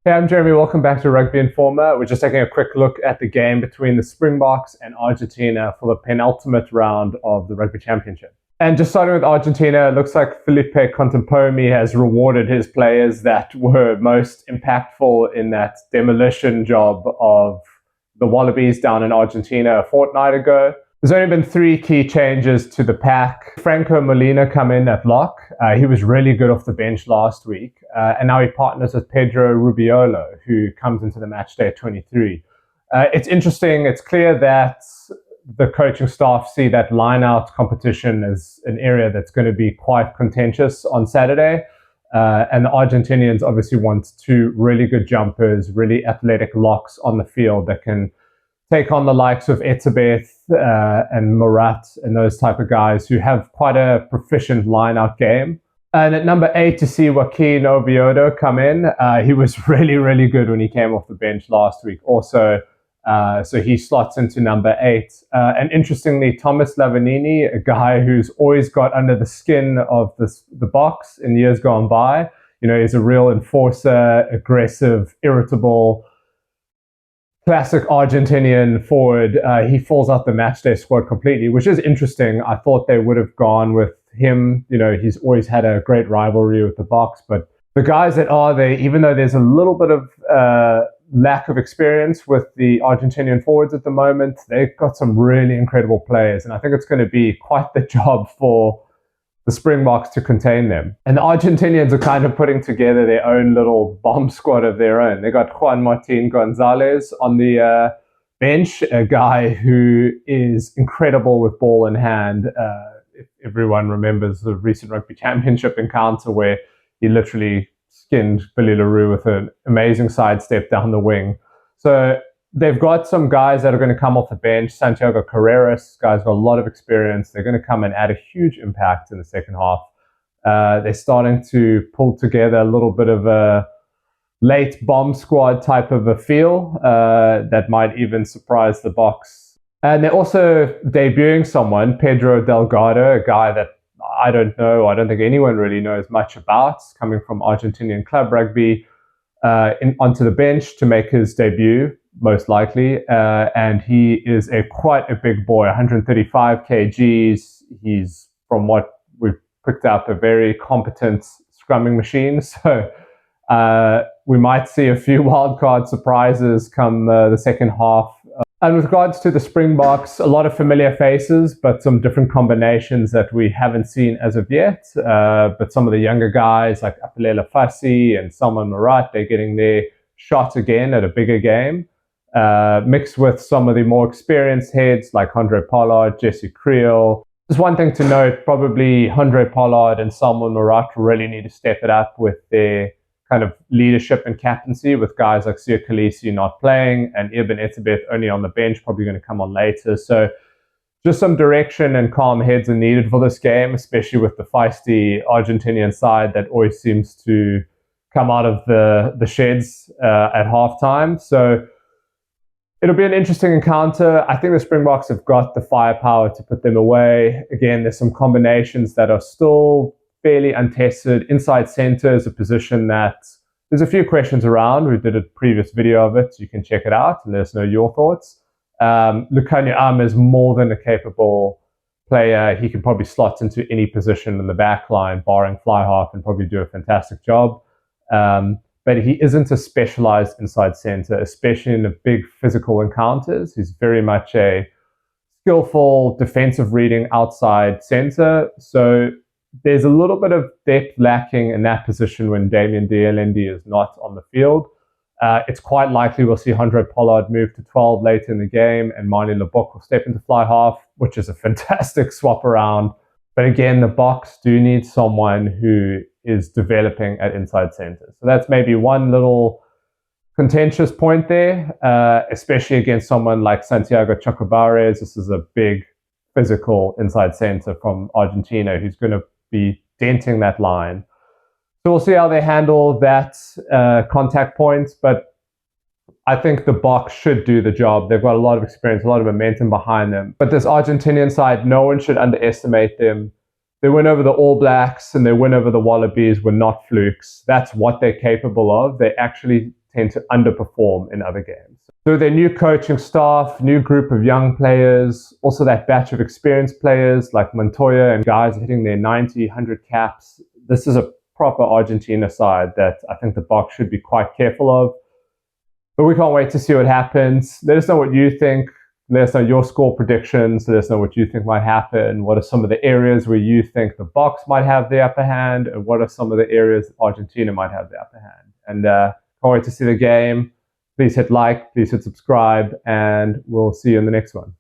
Hey, I'm Jeremy. Welcome back to Rugby Informer. We're just taking a quick look at the game between the Springboks and Argentina for the penultimate round of the Rugby Championship. And just starting with Argentina, it looks like Felipe Contempomi has rewarded his players that were most impactful in that demolition job of the Wallabies down in Argentina a fortnight ago. There's only been 3 key changes to the pack. Franco Molina come in at lock. He was really good off the bench last week. And now he partners with Pedro Rubiolo, who comes into the match day at 23. It's interesting. It's clear that the coaching staff see that line-out competition as an area that's going to be quite contentious on Saturday. And the Argentinians obviously want 2 really good jumpers, really athletic locks on the field that can take on the likes of Etzebeth and Murat and those type of guys who have quite a proficient line-out game. And at number 8, to see Joaquin Oviedo come in. He was really, really good when he came off the bench last week also. So he slots into number 8. And interestingly, Thomas Lavanini, a guy who's always got under the skin of the Boks in years gone by. You know, he's a real enforcer, aggressive, irritable, classic Argentinian forward. He falls out the matchday squad completely, which is interesting. I thought they would have gone with him. You know, he's always had a great rivalry with the Boks, but the guys that are there, even though there's a little bit of lack of experience with the Argentinian forwards at the moment, they've got some really incredible players, and I think it's going to be quite the job for the Springboks to contain them. And the Argentinians are kind of putting together their own little bomb squad of their own. They got Juan Martin Gonzalez on the bench, a guy who is incredible with ball in hand. If everyone remembers the recent Rugby Championship encounter where he literally skinned Billy LaRue with an amazing sidestep down the wing. So they've got some guys that are going to come off the bench. Santiago Carreras, this guy's got a lot of experience. They're going to come and add a huge impact in the second half. They're starting to pull together a little bit of a late bomb squad type of a feel that might even surprise the Boks. And they're also debuting someone, Pedro Delgado, a guy that I don't know, I don't think anyone really knows much about, coming from Argentinian club rugby onto the bench to make his debut, most likely. And he is quite a big boy, 135 kgs. He's, from what we've picked up, a very competent scrumming machine. So we might see a few wildcard surprises come the second half. And with regards to the Springboks, a lot of familiar faces, but some different combinations that we haven't seen as of yet. But some of the younger guys like Apelela Fassi and Salman Murat, they're getting their shot again at a bigger game. Mixed with some of the more experienced heads like Andre Pollard, Jesse Creel. Just one thing to note, probably Andre Pollard and Salman Murat really need to step it up with their kind of leadership and captaincy, with guys like Sia Khaleesi not playing and Ibn Etzebeth only on the bench, probably going to come on later. So just some direction and calm heads are needed for this game, especially with the feisty Argentinian side that always seems to come out of the sheds at halftime. So it'll be an interesting encounter. I think the Springboks have got the firepower to put them away. Again, there's some combinations that are still fairly untested. Inside center is a position that there's a few questions around. We did a previous video of it, so you can check it out and let us know your thoughts. Lukhanyo is more than a capable player. He can probably slot into any position in the back line, barring fly half, and probably do a fantastic job. But he isn't a specialized inside center, especially in the big physical encounters. He's very much a skillful defensive reading outside center. So there's a little bit of depth lacking in that position when Damien Dielendi is not on the field. It's quite likely we'll see Andre Pollard move to 12 later in the game, and Manie Lebok will step into fly half, which is a fantastic swap around. But again, the Boks do need someone who is developing at inside center. So that's maybe one little contentious point there, especially against someone like Santiago Chocobares. This is a big physical inside center from Argentina who's going to be denting that line. So we'll see how they handle that contact point, but I think the Boks should do the job. They've got a lot of experience, a lot of momentum behind them. But this Argentinian side, no one should underestimate them. They win over the All Blacks and they win over the Wallabies were not flukes. That's what they're capable of. They actually tend to underperform in other games. So their new coaching staff, new group of young players, also that batch of experienced players like Montoya and guys hitting their 90, 100 caps. This is a proper Argentina side that I think the Boks should be quite careful of. But we can't wait to see what happens. Let us know what you think. Let us know your score predictions. Let us know what you think might happen. What are some of the areas where you think the Boks might have the upper hand? And what are some of the areas Argentina might have the upper hand? And can't wait to see the game. Please hit like, please hit subscribe, and we'll see you in the next one.